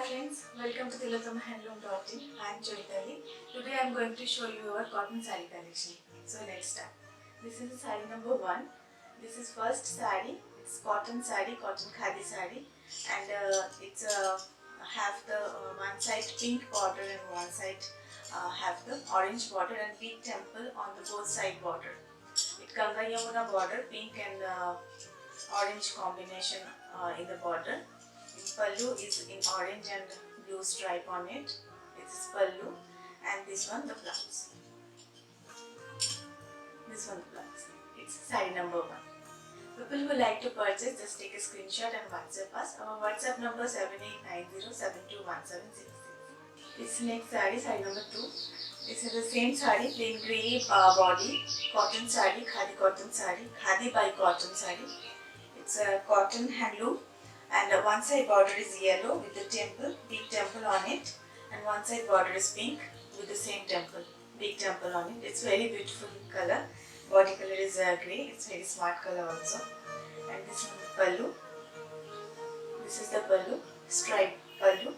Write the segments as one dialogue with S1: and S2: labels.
S1: friends, welcome to tilottamahandloom.in. I am Joyitali. Today I am going to show you our cotton saree collection. So let's start. This is saree number 1. This is first saree. It's cotton saree, cotton khadi saree, and it's have the one side pink border and one side have the orange border and big temple on the both side border. It Ganga Yamuna border, pink and orange combination in the border. Pallu is in orange and blue stripe on it. This is pallu, and this one the blouse. This one the blouse. It's saree number 1. People who like to purchase, just take a screenshot and WhatsApp us. Our WhatsApp number 7890721766. It's next saree, saree number 2. This is the same saree, plain grey body, cotton saree, khadi by cotton saree. It's a cotton handloom. And one side border is yellow with the temple, big temple on it, and one side border is pink with the same temple, big temple on it. It's very beautiful color. Body color is grey. It's very smart color also. And this one the pallu. This is the pallu, striped pallu.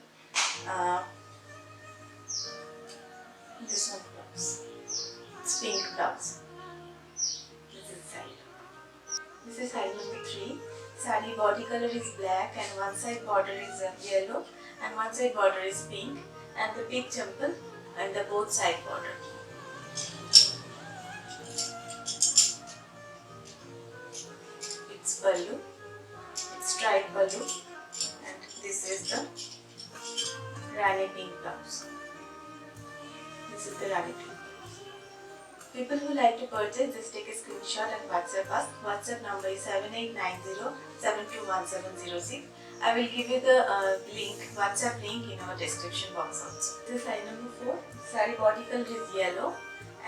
S1: This one blouse. It's pink blouse. This is side. This is side number 3. Saree body color is black and one side border is yellow and one side border is pink and the big temple and the both side border. It's pallu, it's striped pallu, and this is the Rani pink blouse. This is the Rani pink. People who like to purchase, just take a screenshot and WhatsApp us. WhatsApp number is 7890721706. I will give you the WhatsApp link in our description box also. This is saree number 4. Saree body color is yellow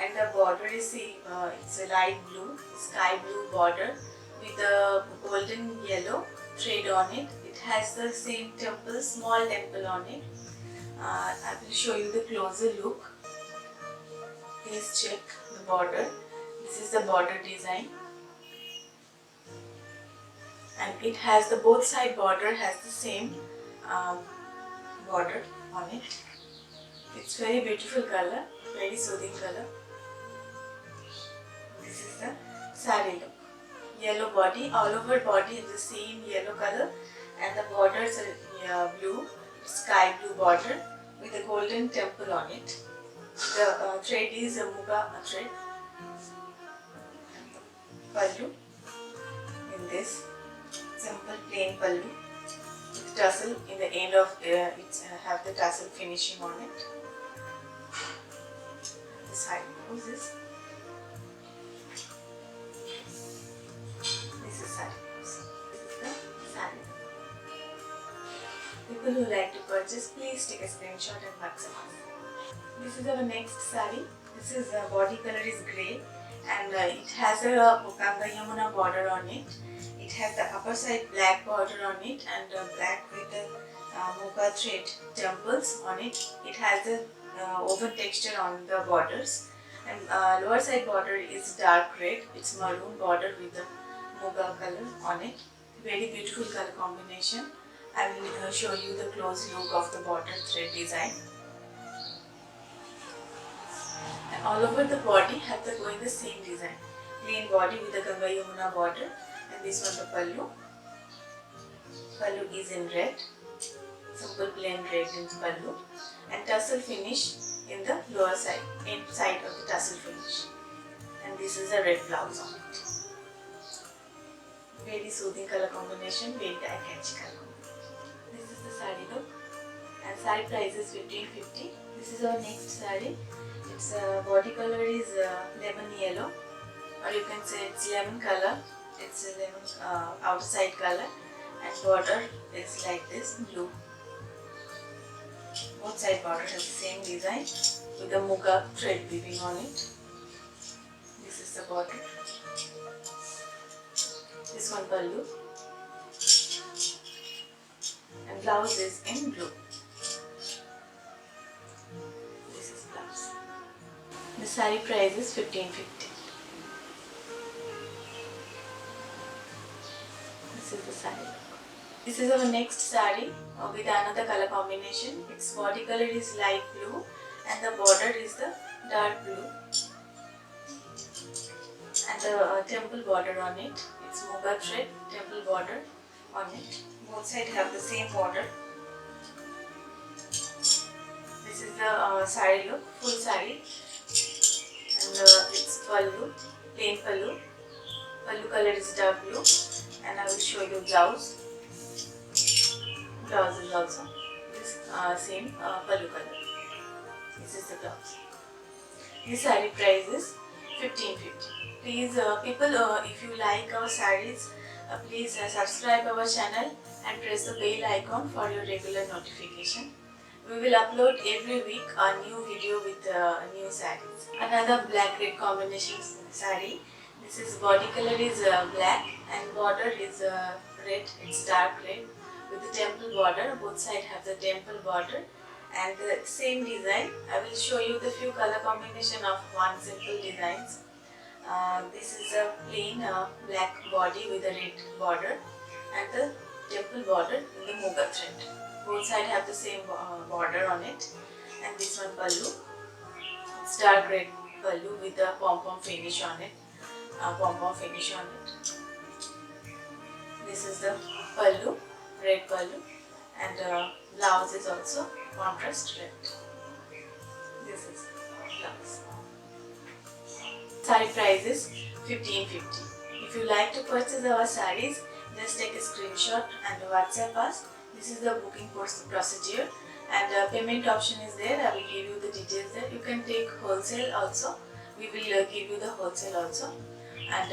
S1: and the border is it's a light blue, sky blue border with a golden yellow thread on it. It has the same temple, small temple on it. I will show you the closer look. Please check the border. This is the border design, and it has the both side border has the same border on it. It's very beautiful color, very soothing color. This is the saree look. Yellow body, all over body is the same yellow color, and the borders are blue, sky blue border with a golden temple on it. The thread is a muga thread. Pallu in this simple plain pallu with tassel in the end of it have the tassel finishing on it. The side is this. This is saree. This is the saree. People who like to purchase, please take a screenshot and WhatsApp us. This is our next saree. This is body color is grey and it has a Ganga Yamuna border on it. It has the upper side black border on it and black with the mocha thread temples on it. It has the woven texture on the borders, and lower side border is dark red. It's maroon border with the mocha color on it. Very beautiful color combination. I will show you the close look of the border thread design. And all over the body have the going the same design. Plain body with the Ganga Yamuna border, and this one the pallu. Pallu is in red, simple plain red in pallu, and tassel finish in the lower side, inside of the tassel finish. And this is a red blouse on it. Very soothing color combination, very eye-catchy color combination. This is the saree look, and saree price is 1550. This is our next saree. Its body color is lemon yellow, or you can say it's lemon color. It's a lemon outside color, and border is like this blue. Both side border has the same design with the muga thread weaving on it. This is the border. This one pallu, and blouse is in blue. The saree price is 1550. This is the saree look. This is our next saree with another color combination. Its body color is light blue and the border is the dark blue and the temple border on it. It's Muga thread temple border on it. Both sides have the same border. This is the saree look, full saree, and it's pallu, plain pallu. Pallu color is dark blue, and I will show you blouse. Blouse is also this same pallu color. This is the blouse. This saree price is 1550. Please, people, if you like our sarees, please subscribe our channel and press the bell icon for your regular notification. We will upload every week a new video with new sarees. Another black red combination saree. This is body color is black and border is red. It's dark red with the temple border. Both sides have the temple border and the same design. I will show you the few color combination of one simple designs. This is a plain black body with a red border and the temple border in the Muga thread. Both sides have the same border on it, and this one pallu. It's dark red pallu with a pom-pom finish on it. This is the pallu, red pallu, and blouse is also contrast red. This is blouse. Saree price is 1550. If you like to purchase our sarees, just take a screenshot and WhatsApp us. This is the booking procedure, and payment option is there. I will give you the details there. You can take wholesale also. We will give you the wholesale also. And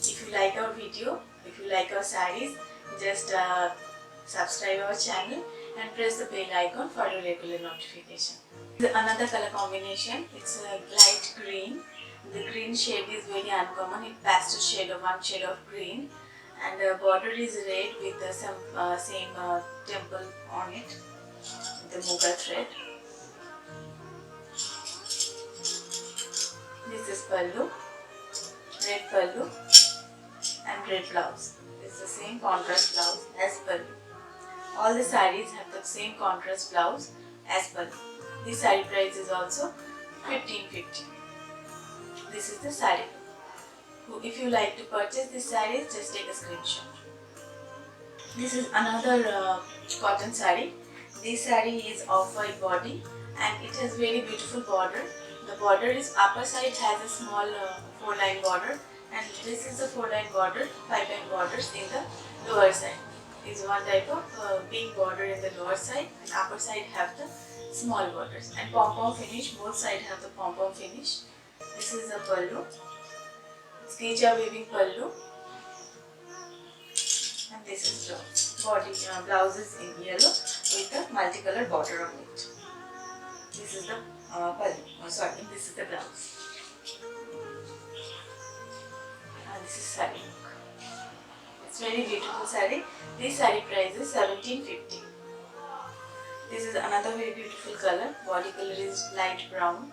S1: if you like our video, if you like our sarees, just subscribe our channel and press the bell icon for your regular notification. Another color combination. It's a light green. The green shade is very uncommon. It's pastel shade of one shade of green, and border is red with some same temple on it, the Muga thread. This is pallu, red pallu, and red blouse. It's the same contrast blouse as pallu. All the sarees have the same contrast blouse as pallu. This saree price is also 1550. This is the saree. If you like to purchase this saree, just take a screenshot. This is another cotton saree. This saree is off-white body and it has very beautiful border. The border is upper side has a small 4-line border, and this is the 4-line border, 5-line borders in the lower side. Is one type of big border in the lower side, and upper side have the small borders, and pom-pom finish. Both sides have the pom-pom finish. This is the pallu. It's Geja weaving pallu, and this is blouse. Blouse is in yellow with a multicolored border on it. This is the pallu. This is the blouse. And this is saree look. It's very beautiful saree. This saree price is 1750. This is another very beautiful color. Body color is light brown,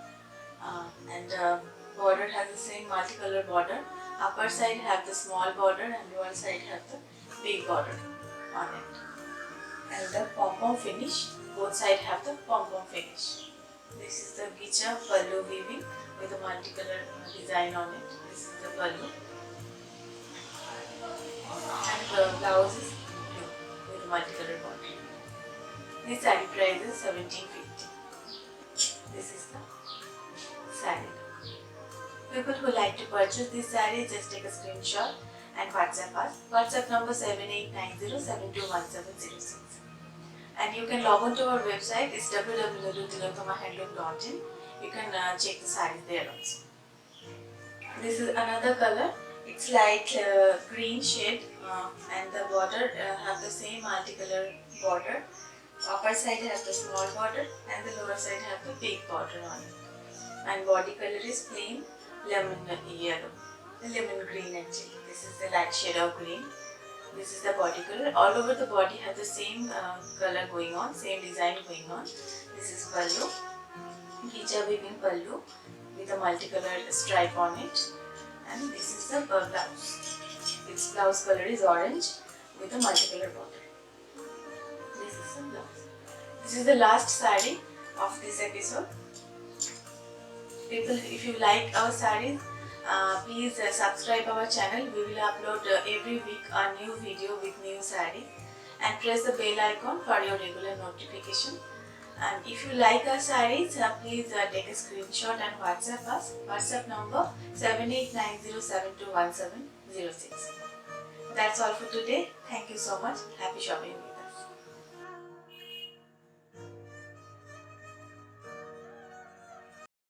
S1: and border has the same multicolored border. Upper side have the small border and lower side have the big border on it. And the pom-pom finish, both sides have the pom-pom finish. This is the Geja pallu weaving with a multicolored design on it. This is the pallu. And the blouse is blue with a multicolored border. This saree price is 1750. This is the saree. People who like to purchase this saree, just take a screenshot and WhatsApp us. WhatsApp number 7890721706. And you can log on to our website. It's www.tilokamahandloom.in. You can check the sarees there also. This is another color. It's light green shade, and the border have the same multicolor border. Upper side has the small border and the lower side have the big border on it. And body color is plain lemon yellow, lemon green actually. This is the light shade of green. This is the body color. All over the body have the same color going on, same design going on. This is pallu, Geja weaving pallu with a multicolored stripe on it. And this is the blouse. Its blouse color is orange with a multicolored border. the blouse. This is the last saree of this episode. People, if you like our sarees, please subscribe our channel. We will upload every week a new video with new saree, and press the bell icon for your regular notification. And if you like our sarees, please take a screenshot and WhatsApp us. WhatsApp number 7890721706. That's all for today. Thank you so much. Happy shopping.